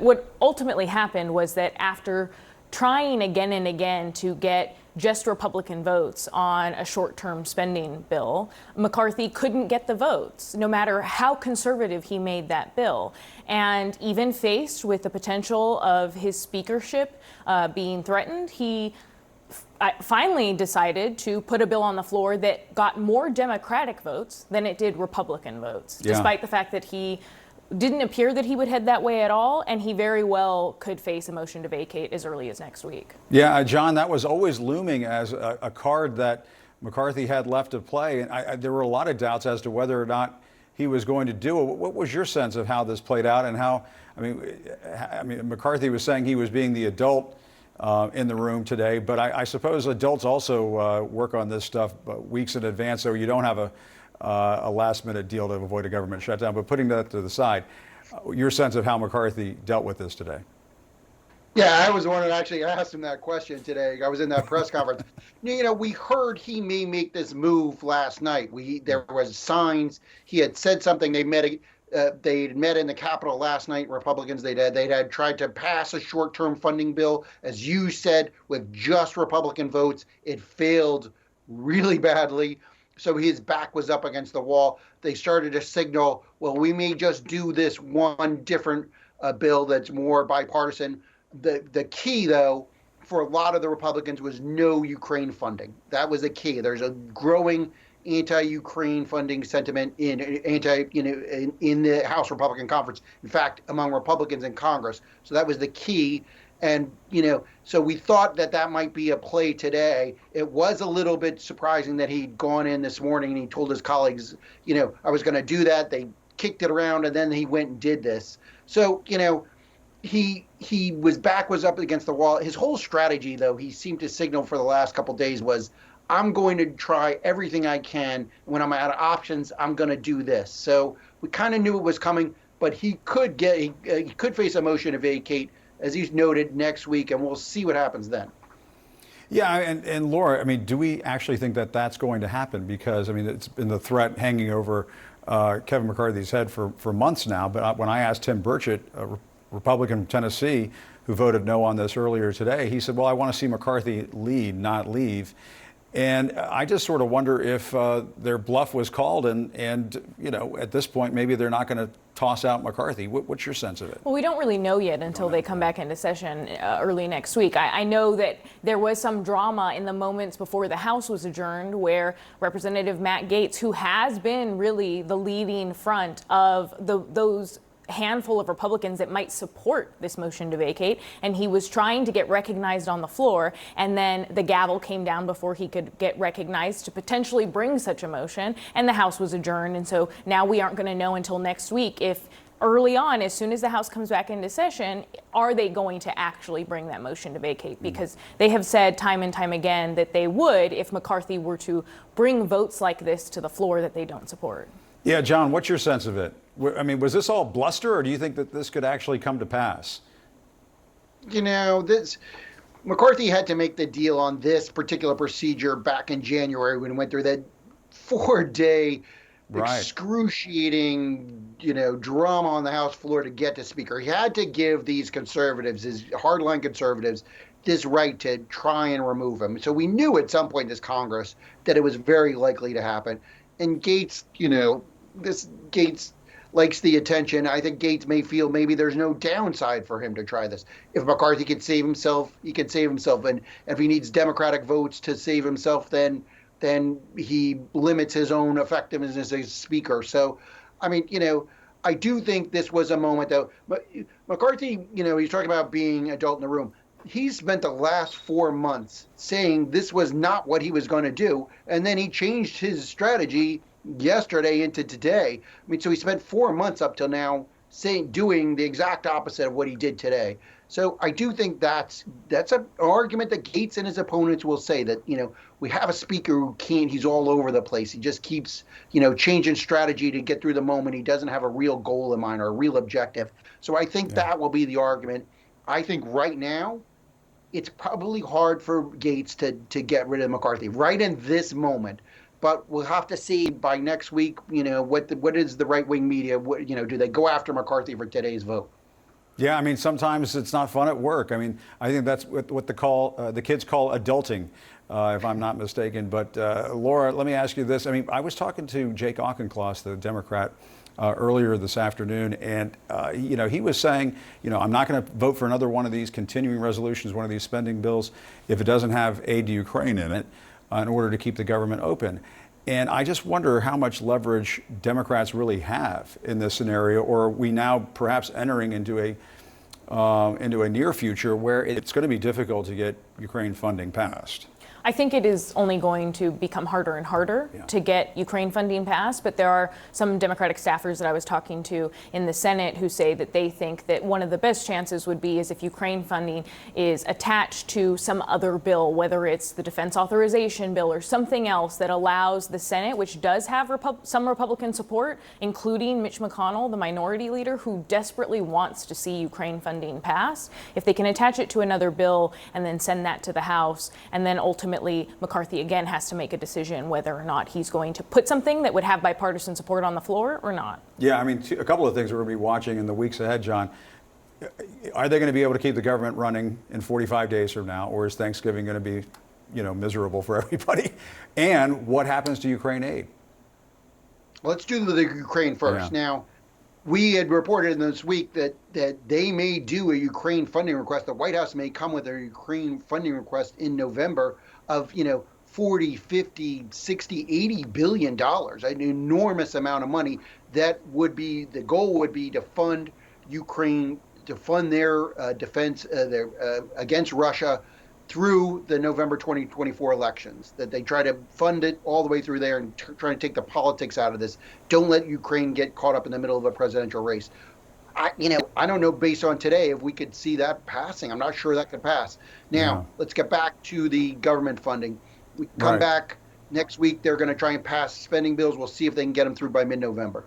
What ultimately happened was that after trying again and again to get just Republican votes on a short-term spending bill, McCarthy couldn't get the votes, no matter how conservative he made that bill. And even faced with the potential of his speakership being threatened, he finally decided to put a bill on the floor that got more Democratic votes than it did Republican votes, despite the fact that he didn't appear that he would head that way at all, and he very well could face a motion to vacate as early as next week. Yeah, John, that was always looming as a card that McCarthy had left to play, and there were a lot of doubts as to whether or not he was going to do it. What was your sense of how this played out, and how? I mean, McCarthy was saying he was being the adult in the room today, but I suppose adults also work on this stuff weeks in advance, so you don't have a last-minute deal to avoid a government shutdown. But putting that to the side, your sense of how McCarthy dealt with this today? Yeah, I was the one that actually asked him that question today. I was in that press conference. You know, we heard he may make this move last night. There was signs. He had said something. They met in the Capitol last night. Republicans, they had tried to pass a short-term funding bill, as you said, with just Republican votes. It failed really badly. So his back was up against the wall. They started to signal, well, we may just do this one different bill that's more bipartisan. The key, though, for a lot of the Republicans was no Ukraine funding. That was the key. There's a growing anti-Ukraine funding sentiment in the House Republican Conference. In fact, among Republicans in Congress. So that was the key. And, so we thought that might be a play today. It was a little bit surprising that he'd gone in this morning and he told his colleagues, I was going to do that. They kicked it around and then he went and did this. So, he was up against the wall. His whole strategy, though, he seemed to signal for the last couple of days was, I'm going to try everything I can. When I'm out of options, I'm going to do this. So we kind of knew it was coming, but he could face a motion to vacate, as he's noted, next week, and we'll see what happens then. Yeah, and Laura, I mean, do we actually think that that's going to happen? Because, I mean, it's been the threat hanging over Kevin McCarthy's head for months now. But when I asked Tim Burchett, a Republican from Tennessee, who voted no on this earlier today, he said, well, I want to see McCarthy lead, not leave. And I just sort of wonder if their bluff was called and at this point, maybe they're not going to toss out McCarthy. What's your sense of it? Well, we don't really know yet until they come back into session early next week. I know that there was some drama in the moments before the House was adjourned where Representative Matt Gaetz, who has been really the leading front of those handful of Republicans that might support this motion to vacate, and he was trying to get recognized on the floor, and then the gavel came down before he could get recognized to potentially bring such a motion, and the House was adjourned. And so now we aren't going to know until next week if early on, as soon as the House comes back into session, are they going to actually bring that motion to vacate? Because they have said time and time again that they would if McCarthy were to bring votes like this to the floor that they don't support. Yeah, John, what's your sense of it? I mean, was this all bluster, or do you think that this could actually come to pass? McCarthy had to make the deal on this particular procedure back in January when he went through that 4-day excruciating, drama on the House floor to get to Speaker. He had to give these conservatives, his hardline conservatives, this right to try and remove him. So we knew at some point in this Congress that it was very likely to happen. And Gaetz, Gaetz likes the attention. I think Gaetz may feel maybe there's no downside for him to try this. If McCarthy can save himself, he can save himself. And if he needs Democratic votes to save himself, then he limits his own effectiveness as a speaker. So, I mean, I do think this was a moment, though. But McCarthy, he's talking about being adult in the room. He spent the last 4 months saying this was not what he was going to do. And then he changed his strategy yesterday into today. I mean, so he spent 4 months up till now doing the exact opposite of what he did today. So I do think that's an argument that Gaetz and his opponents will say, that, we have a speaker who he's all over the place. He just keeps, changing strategy to get through the moment. He doesn't have a real goal in mind or a real objective. So I think that will be the argument. I think right now, it's probably hard for Gaetz to get rid of McCarthy right in this moment. But we'll have to see by next week, what is the right-wing media, do they go after McCarthy for today's vote? Yeah, I mean, sometimes it's not fun at work. I mean, I think that's what the kids call adulting, if I'm not mistaken. But Laura, let me ask you this. I mean, I was talking to Jake Auchincloss, the Democrat, earlier this afternoon, and he was saying, I'm not going to vote for another one of these continuing resolutions, one of these spending bills, if it doesn't have aid to Ukraine in it, in order to keep the government open. And I just wonder how much leverage Democrats really have in this scenario, or are we now perhaps entering into a near future where it's going to be difficult to get Ukraine funding passed? I think it is only going to become harder and harder to get Ukraine funding passed, but there are some Democratic staffers that I was talking to in the Senate who say that they think that one of the best chances would be is if Ukraine funding is attached to some other bill, whether it's the defense authorization bill or something else that allows the Senate, which does have some Republican support, including Mitch McConnell, the minority leader, who desperately wants to see Ukraine funding passed. If they can attach it to another bill and then send that to the House, and then ultimately McCarthy again has to make a decision whether or not he's going to put something that would have bipartisan support on the floor or not. Yeah, I mean, a couple of things we're going to be watching in the weeks ahead, John. Are they going to be able to keep the government running in 45 days from now, or is Thanksgiving going to be, miserable for everybody? And what happens to Ukraine aid? Let's do the Ukraine first. Yeah. Now, we had reported this week that they may do a Ukraine funding request. The White House may come with a Ukraine funding request in November of, 40, 50, 60, 80 billion dollars, an enormous amount of money. That would be, the goal would be to fund Ukraine, to fund their defense against Russia through the November 2024 elections, that they try to fund it all the way through there and try to take the politics out of this. Don't let Ukraine get caught up in the middle of a presidential race. I don't know based on today if we could see that passing. I'm not sure that could pass. Now, let's get back to the government funding. We come back next week. They're going to try and pass spending bills. We'll see if they can get them through by mid-November.